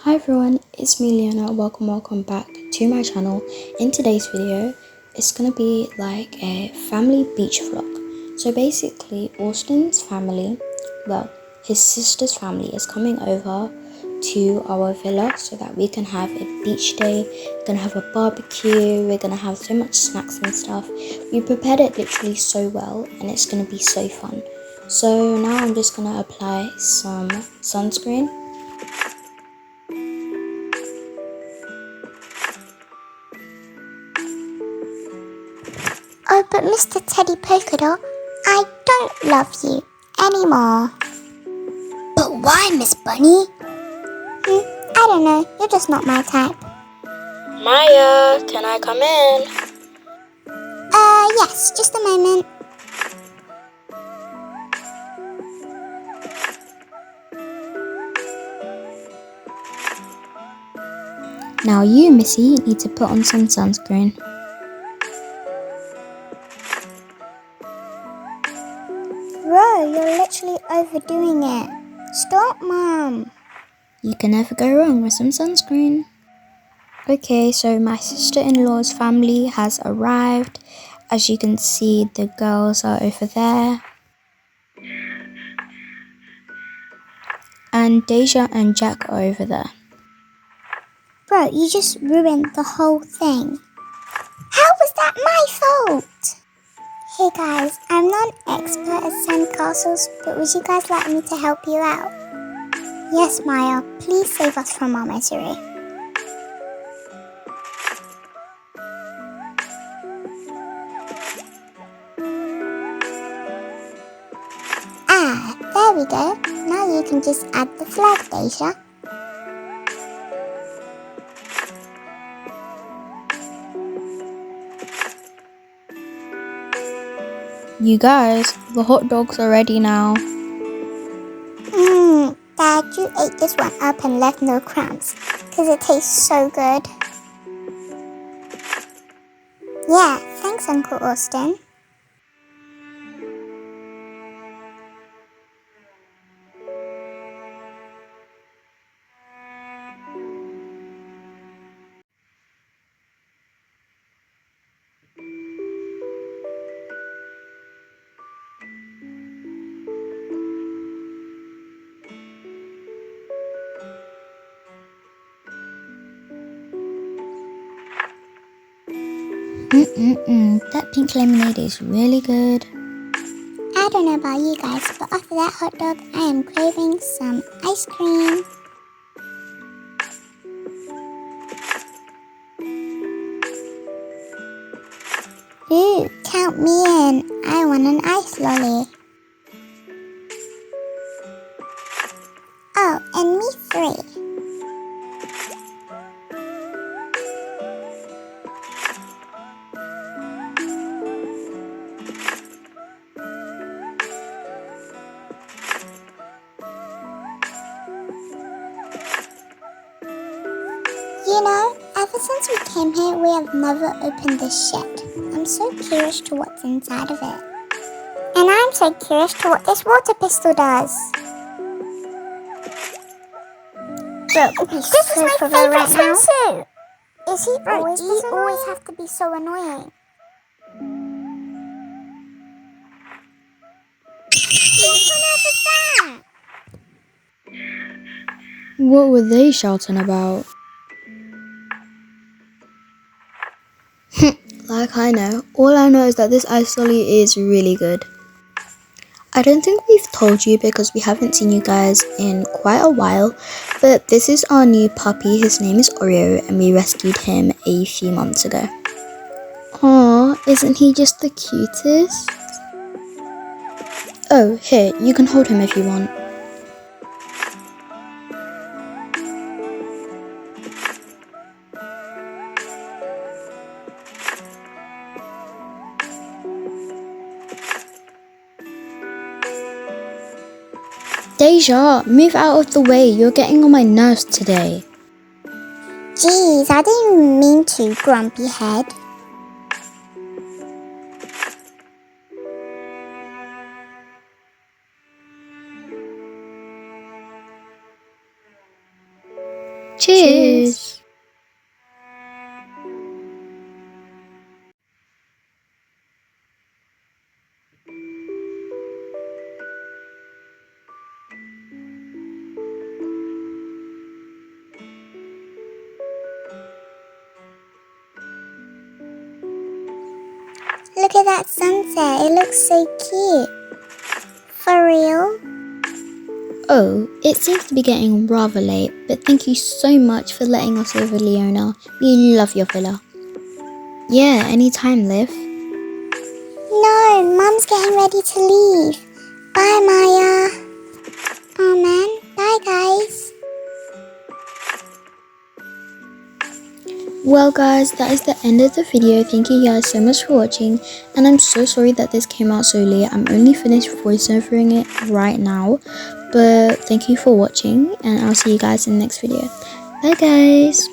Hi everyone, it's me Leona. Welcome back to my channel. In today's video, it's gonna be like a family beach vlog. So basically, Austin's family, well, his sister's family is coming over to our villa so that we can have a beach day. We're gonna have a barbecue, we're gonna have so much snacks and stuff. We prepared it literally so well and it's gonna be so fun. So now I'm just gonna apply some sunscreen. Oh, but Mr. Teddy Polka Dot, I don't love you anymore. But why, Miss Bunny? I don't know. You're just not my type. Maya, can I come in? Yes, just a moment. Now you, Missy, need to put on some sunscreen. Bro, you're literally overdoing it. Stop, Mom. You can never go wrong with some sunscreen. Okay, so my sister-in-law's family has arrived. As you can see, the girls are over there. And Deja and Jack are over there. Bro, you just ruined the whole thing. How was that my fault? Hey guys, I'm not an expert at sandcastles, but would you guys like me to help you out? Yes, Maya, please save us from our misery. Ah, there we go. Now you can just add the flag, Deja. You guys, the hot dogs are ready now. Dad, you ate this one up and left no crumbs, because it tastes so good. Yeah, thanks, Uncle Austin. That pink lemonade is really good. I don't know about you guys, but after that hot dog, I am craving some ice cream. Ooh, count me in. I want an ice lolly. Oh, and me 3. You know, ever since we came here, we have never opened this shed. I'm so curious to what's inside of it. And I'm so curious to what this water pistol does. Bro, this is my favorite swimsuit. Is he always do you always have to be so annoying? What were they shouting about? Like I know. All I know is that this ice lolly is really good. I don't think we've told you because we haven't seen you guys in quite a while, but this is our new puppy. His name is Oreo and we rescued him a few months ago. Aww, isn't he just the cutest? Oh, here, you can hold him if you want. Deja, move out of the way. You're getting on my nerves today. Jeez, I didn't mean to, grumpy head. Cheers! Look at that sunset. It looks so cute. For real? Oh, it seems to be getting rather late, but thank you so much for letting us over, Leona. We love your villa. Yeah, anytime, Liv. No, Mum's getting ready to leave. Bye, Maya. Oh man, bye guys. Well guys, that is the end of the video. Thank you guys so much for watching, and I'm so sorry that this came out so late. I'm only finished voiceovering it right now, but thank you for watching, and I'll see you guys in the next video. Bye guys!